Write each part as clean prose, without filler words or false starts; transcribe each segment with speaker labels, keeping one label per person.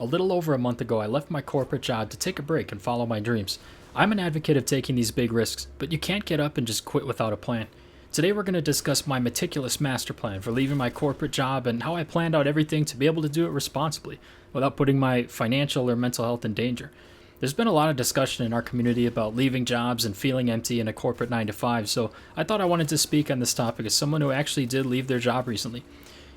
Speaker 1: A little over a month ago, I left my corporate job to take a break and follow my dreams. I'm an advocate of taking these big risks, but you can't get up and just quit without a plan. Today, we're going to discuss my meticulous master plan for leaving my corporate job and how I planned out everything to be able to do it responsibly without putting my financial or mental health in danger. There's been a lot of discussion in our community about leaving jobs and feeling empty in a corporate 9 to 5, so I thought I wanted to speak on this topic as someone who actually did leave their job recently.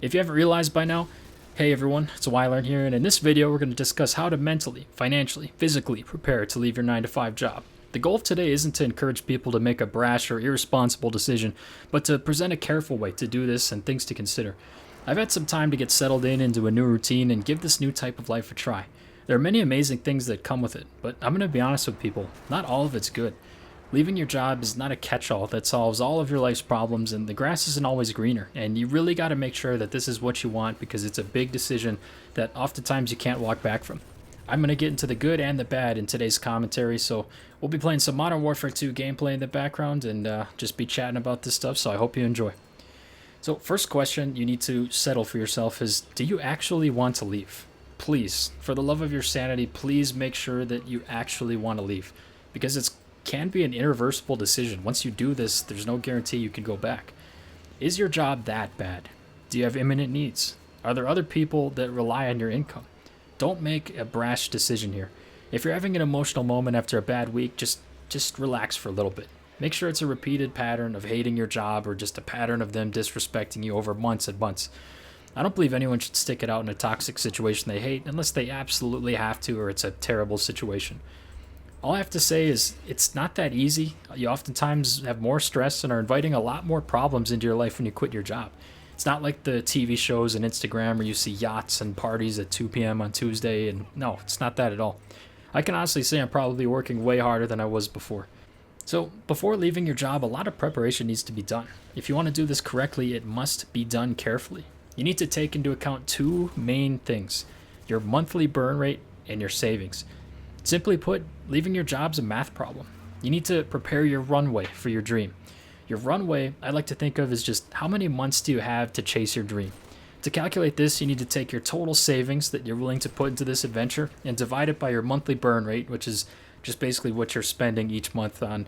Speaker 1: If you haven't realized by now, hey everyone, it's Wyler here, and in this video we're going to discuss how to mentally, financially, physically prepare to leave your 9 to 5 job. The goal of today isn't to encourage people to make a brash or irresponsible decision, but to present a careful way to do this and things to consider. I've had some time to get settled into a new routine and give this new type of life a try. There are many amazing things that come with it, but I'm going to be honest with people, not all of it's good. Leaving your job is not a catch-all that solves all of your life's problems, and the grass isn't always greener, and you really got to make sure that this is what you want because it's a big decision that oftentimes you can't walk back from. I'm going to get into the good and the bad in today's commentary, so we'll be playing some Modern Warfare 2 gameplay in the background and just be chatting about this stuff, so I hope you enjoy. So first question you need to settle for yourself is, do you actually want to leave? Please, for the love of your sanity, please make sure that you actually want to leave, because it can be an irreversible decision. Once you do this, there's no guarantee you can go back. Is your job that bad? Do you have imminent needs? Are there other people that rely on your income? Don't make a brash decision here. If you're having an emotional moment after a bad week, just relax for a little bit. Make sure it's a repeated pattern of hating your job or just a pattern of them disrespecting you over months and months. I don't believe anyone should stick it out in a toxic situation they hate unless they absolutely have to or it's a terrible situation. All I have to say is it's not that easy. You oftentimes have more stress and are inviting a lot more problems into your life when you quit your job. It's not like the TV shows and Instagram where you see yachts and parties at 2 p.m. on Tuesday, and no, it's not that at all. I can honestly say I'm probably working way harder than I was before. So before leaving your job, a lot of preparation needs to be done. If you want to do this correctly, it must be done carefully. You need to take into account two main things: your monthly burn rate and your savings. Simply put, leaving your job's a math problem. You need to prepare your runway for your dream. Your runway, I like to think of as just how many months do you have to chase your dream. To calculate this, you need to take your total savings that you're willing to put into this adventure and divide it by your monthly burn rate, which is just basically what you're spending each month on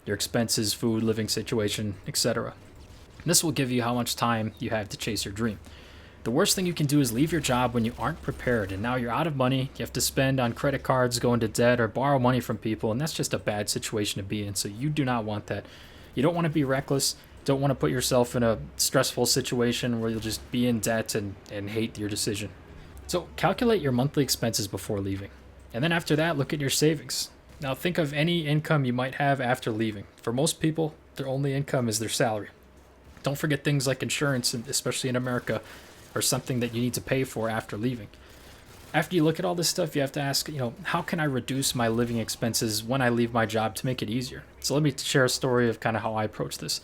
Speaker 1: your expenses, food, living situation, etc. This will give you how much time you have to chase your dream. The worst thing you can do is leave your job when you aren't prepared, and now you're out of money, you have to spend on credit cards, go into debt, or borrow money from people, and that's just a bad situation to be in, so you do not want that. You don't want to be reckless, don't want to put yourself in a stressful situation where you'll just be in debt and hate your decision. So calculate your monthly expenses before leaving, and then after that, look at your savings. Now think of any income you might have after leaving. For most people, their only income is their salary. Don't forget things like insurance, especially in America, or something that you need to pay for after leaving. After you look at all this stuff, you have to ask, how can I reduce my living expenses when I leave my job to make it easier? So let me share a story of kind of how I approach this.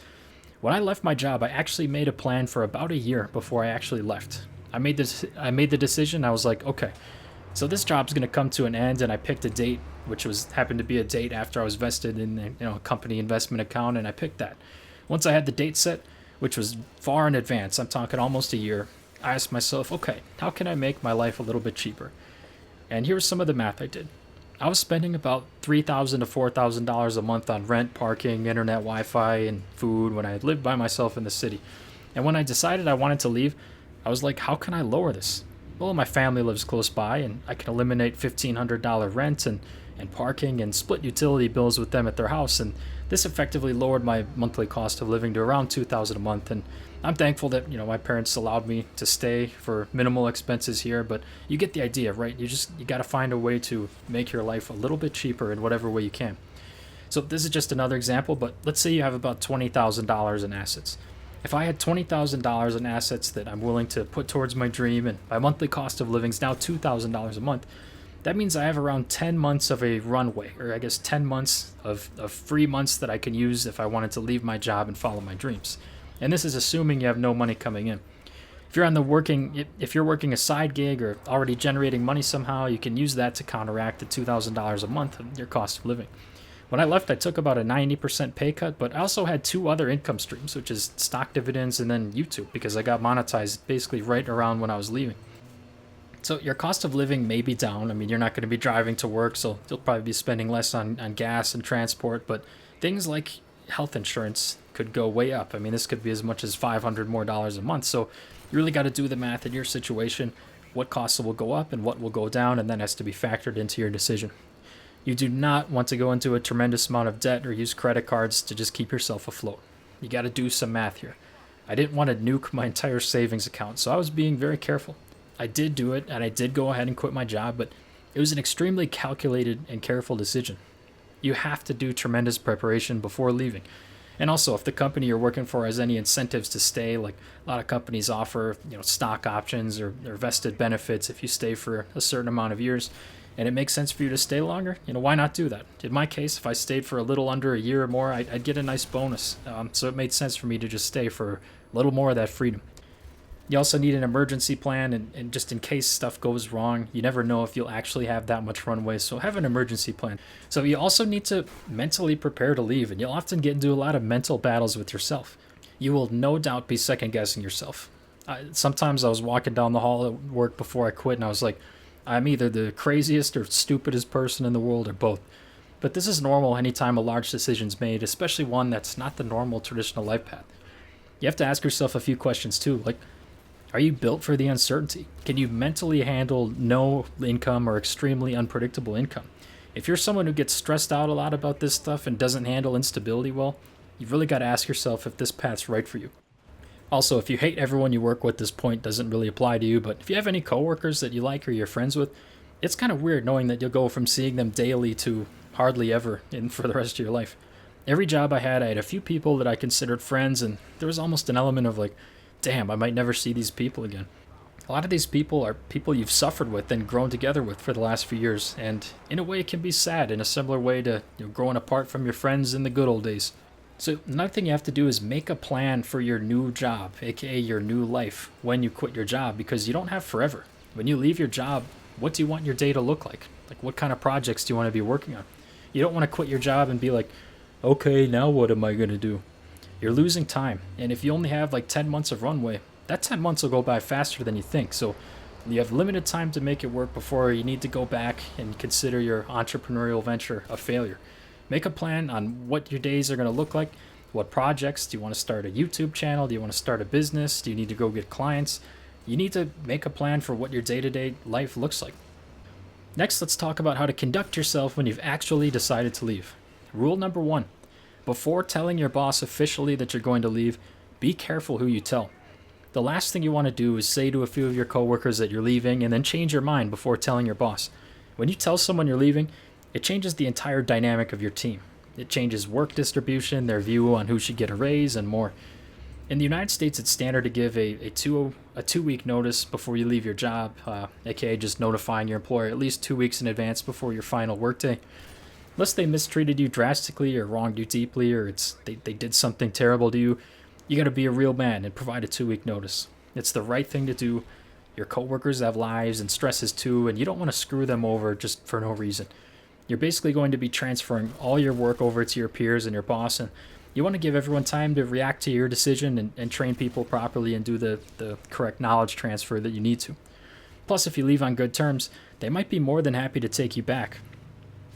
Speaker 1: When I left my job, I actually made a plan for about a year before I actually left. I made the decision. I was like, okay, so this job's going to come to an end, and I picked a date, which happened to be a date after I was vested in a company investment account, and I picked that. Once I had the date set, which was far in advance, I'm talking almost a year, I asked myself, okay, how can I make my life a little bit cheaper? And here's some of the math I did. I was spending about $3,000 to $4,000 a month on rent, parking, internet, Wi-Fi, and food when I lived by myself in the city. And when I decided I wanted to leave, I was like, how can I lower this? Well, my family lives close by, and I can eliminate $1,500 rent and parking and split utility bills with them at their house, and this effectively lowered my monthly cost of living to around $2,000 a month. And I'm thankful that my parents allowed me to stay for minimal expenses here, but you get the idea, right? You got to find a way to make your life a little bit cheaper in whatever way you can. So this is just another example, but let's say you have about $20,000 in assets. If I had $20,000 in assets that I'm willing to put towards my dream, and my monthly cost of living is now $2,000 a month, that means I have around 10 months of a runway, or I guess 10 months of free months that I can use if I wanted to leave my job and follow my dreams. And this is assuming you have no money coming in. If you're working a side gig or already generating money somehow, you can use that to counteract the $2,000 a month of your cost of living. When I left, I took about a 90% pay cut, but I also had two other income streams, which is stock dividends and then YouTube, because I got monetized basically right around when I was leaving. So your cost of living may be down. I mean, you're not going to be driving to work, so you'll probably be spending less on gas and transport, but things like health insurance could go way up. I mean, this could be as much as $500 more a month. So you really got to do the math in your situation, what costs will go up and what will go down, and that has to be factored into your decision. You do not want to go into a tremendous amount of debt or use credit cards to just keep yourself afloat. You got to do some math here. I didn't want to nuke my entire savings account, so I was being very careful. I did do it, and I did go ahead and quit my job, but it was an extremely calculated and careful decision. You have to do tremendous preparation before leaving. And also, if the company you're working for has any incentives to stay, like a lot of companies offer, stock options or vested benefits if you stay for a certain amount of years, and it makes sense for you to stay longer, why not do that? In my case, if I stayed for a little under a year or more, I'd get a nice bonus. So it made sense for me to just stay for a little more of that freedom. You also need an emergency plan, and just in case stuff goes wrong, you never know if you'll actually have that much runway, so have an emergency plan. So you also need to mentally prepare to leave, and you'll often get into a lot of mental battles with yourself. You will no doubt be second guessing yourself. Sometimes I was walking down the hall at work before I quit, and I was like, I'm either the craziest or stupidest person in the world, or both. But this is normal anytime a large decision's made, especially one that's not the normal traditional life path. You have to ask yourself a few questions too, like, are you built for the uncertainty? Can you mentally handle no income or extremely unpredictable income? If you're someone who gets stressed out a lot about this stuff and doesn't handle instability well, you've really got to ask yourself if this path's right for you. Also, if you hate everyone you work with, this point doesn't really apply to you, but if you have any coworkers that you like or you're friends with, it's kind of weird knowing that you'll go from seeing them daily to hardly ever for the rest of your life. Every job I had a few people that I considered friends, and there was almost an element of like, damn, I might never see these people again. A lot of these people are people you've suffered with and grown together with for the last few years, and in a way it can be sad in a similar way to growing apart from your friends in the good old days. So another thing you have to do is make a plan for your new job, aka your new life, when you quit your job, because you don't have forever. When you leave your job, what do you want your day to look like? Like, what kind of projects do you want to be working on? You don't want to quit your job and be like, okay, now what am I going to do? You're losing time, and if you only have like 10 months of runway, that 10 months will go by faster than you think. So you have limited time to make it work before you need to go back and consider your entrepreneurial venture a failure. Make a plan on what your days are going to look like. What projects? Do you want to start a YouTube channel? Do you want to start a business? Do you need to go get clients? You need to make a plan for what your day-to-day life looks like. Next, let's talk about how to conduct yourself when you've actually decided to leave. Rule number 1. Before telling your boss officially that you're going to leave, be careful who you tell. The last thing you want to do is say to a few of your coworkers that you're leaving and then change your mind before telling your boss. When you tell someone you're leaving, it changes the entire dynamic of your team. It changes work distribution, their view on who should get a raise, and more. In the United States, it's standard to give a 2-week notice before you leave your job, aka just notifying your employer at least 2 weeks in advance before your final workday. Unless they mistreated you drastically or wronged you deeply, or they did something terrible to you, you got to be a real man and provide a 2-week notice. It's the right thing to do. Your coworkers have lives and stresses too, and you don't want to screw them over just for no reason. You're basically going to be transferring all your work over to your peers and your boss, and you want to give everyone time to react to your decision and train people properly and do the correct knowledge transfer that you need to. Plus, if you leave on good terms, they might be more than happy to take you back.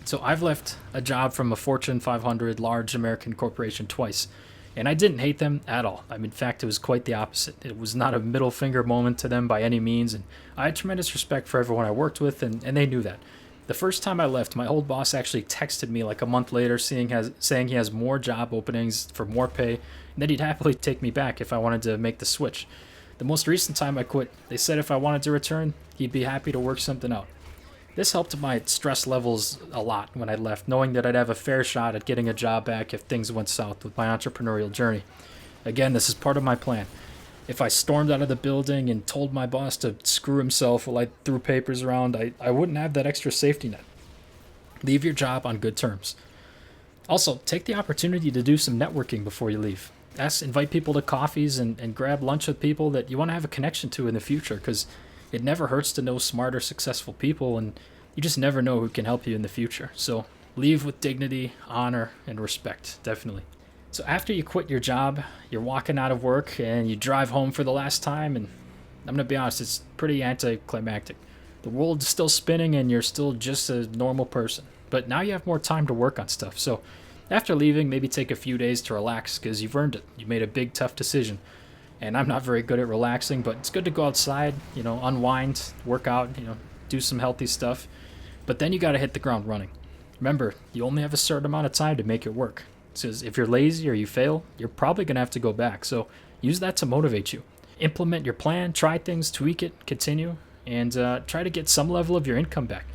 Speaker 1: So I've left a job from a Fortune 500 large American corporation twice, and I didn't hate them at all. In fact, it was quite the opposite. It was not a middle finger moment to them by any means, and I had tremendous respect for everyone I worked with, and they knew that. The first time I left, my old boss actually texted me like a month later saying he has more job openings for more pay, and that he'd happily take me back if I wanted to make the switch. The most recent time I quit, they said if I wanted to return, he'd be happy to work something out. This helped my stress levels a lot when I left, knowing that I'd have a fair shot at getting a job back if things went south with my entrepreneurial journey. Again, this is part of my plan. If I stormed out of the building and told my boss to screw himself while I threw papers around, I wouldn't have that extra safety net. Leave your job on good terms. Also, take the opportunity to do some networking before you leave. Invite people to coffees and grab lunch with people that you want to have a connection to in the future, because it never hurts to know smart or successful people, and you just never know who can help you in the future. So leave with dignity, honor, and respect, definitely. So after you quit your job, you're walking out of work and you drive home for the last time, and I'm going to be honest, it's pretty anticlimactic. The world's still spinning and you're still just a normal person. But now you have more time to work on stuff. So after leaving, maybe take a few days to relax because you've earned it. You made a big, tough decision. And I'm not very good at relaxing, but it's good to go outside, unwind, work out, do some healthy stuff. But then you got to hit the ground running. Remember, you only have a certain amount of time to make it work. So if you're lazy or you fail, you're probably going to have to go back. So use that to motivate you. Implement your plan, try things, tweak it, continue, and try to get some level of your income back.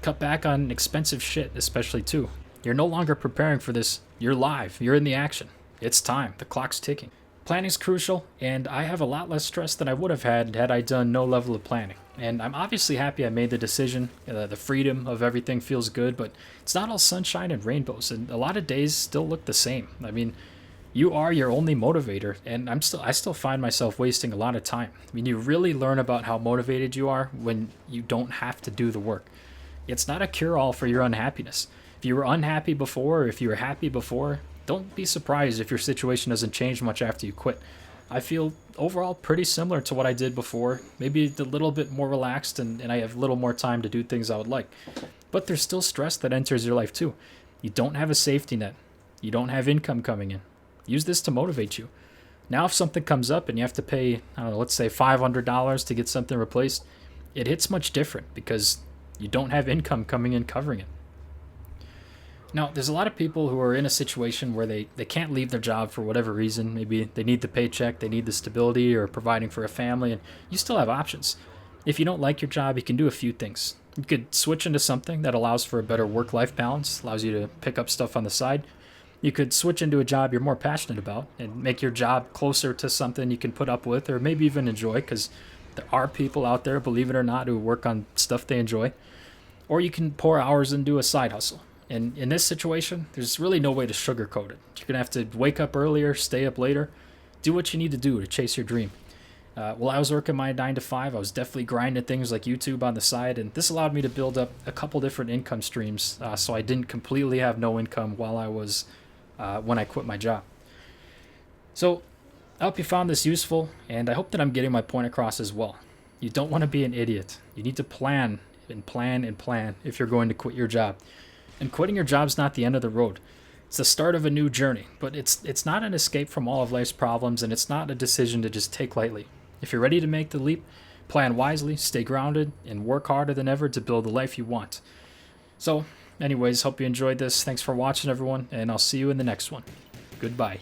Speaker 1: Cut back on expensive shit, especially too. You're no longer preparing for this. You're live. You're in the action. It's time. The clock's ticking. Planning's crucial, and I have a lot less stress than I would have had I done no level of planning. And I'm obviously happy I made the decision. The freedom of everything feels good, but it's not all sunshine and rainbows, and a lot of days still look the same. I mean, you are your only motivator, and I still find myself wasting a lot of time. I mean, you really learn about how motivated you are when you don't have to do the work. It's not a cure-all for your unhappiness. If you were unhappy before, or if you were happy before, don't be surprised if your situation doesn't change much after you quit. I feel overall pretty similar to what I did before, maybe a little bit more relaxed and I have a little more time to do things I would like. But there's still stress that enters your life too. You don't have a safety net. You don't have income coming in. Use this to motivate you. Now if something comes up and you have to pay, I don't know, let's say $500 to get something replaced, it hits much different because you don't have income coming in covering it. Now, there's a lot of people who are in a situation where they can't leave their job for whatever reason. Maybe they need the paycheck, they need the stability, or providing for a family, and you still have options. If you don't like your job, you can do a few things. You could switch into something that allows for a better work-life balance, allows you to pick up stuff on the side. You could switch into a job you're more passionate about and make your job closer to something you can put up with or maybe even enjoy, because there are people out there, believe it or not, who work on stuff they enjoy. Or you can pour hours into a side hustle. And in this situation, there's really no way to sugarcoat it. You're going to have to wake up earlier, stay up later, do what you need to do to chase your dream. While I was working my 9 to 5, I was definitely grinding things like YouTube on the side, and this allowed me to build up a couple different income streams, so I didn't completely have no income while I was when I quit my job. So I hope you found this useful, and I hope that I'm getting my point across as well. You don't want to be an idiot. You need to plan and plan and plan if you're going to quit your job. And quitting your job's not the end of the road. It's the start of a new journey, but it's not an escape from all of life's problems, and it's not a decision to just take lightly. If you're ready to make the leap, plan wisely, stay grounded, and work harder than ever to build the life you want. So, anyways, hope you enjoyed this. Thanks for watching, everyone, and I'll see you in the next one. Goodbye.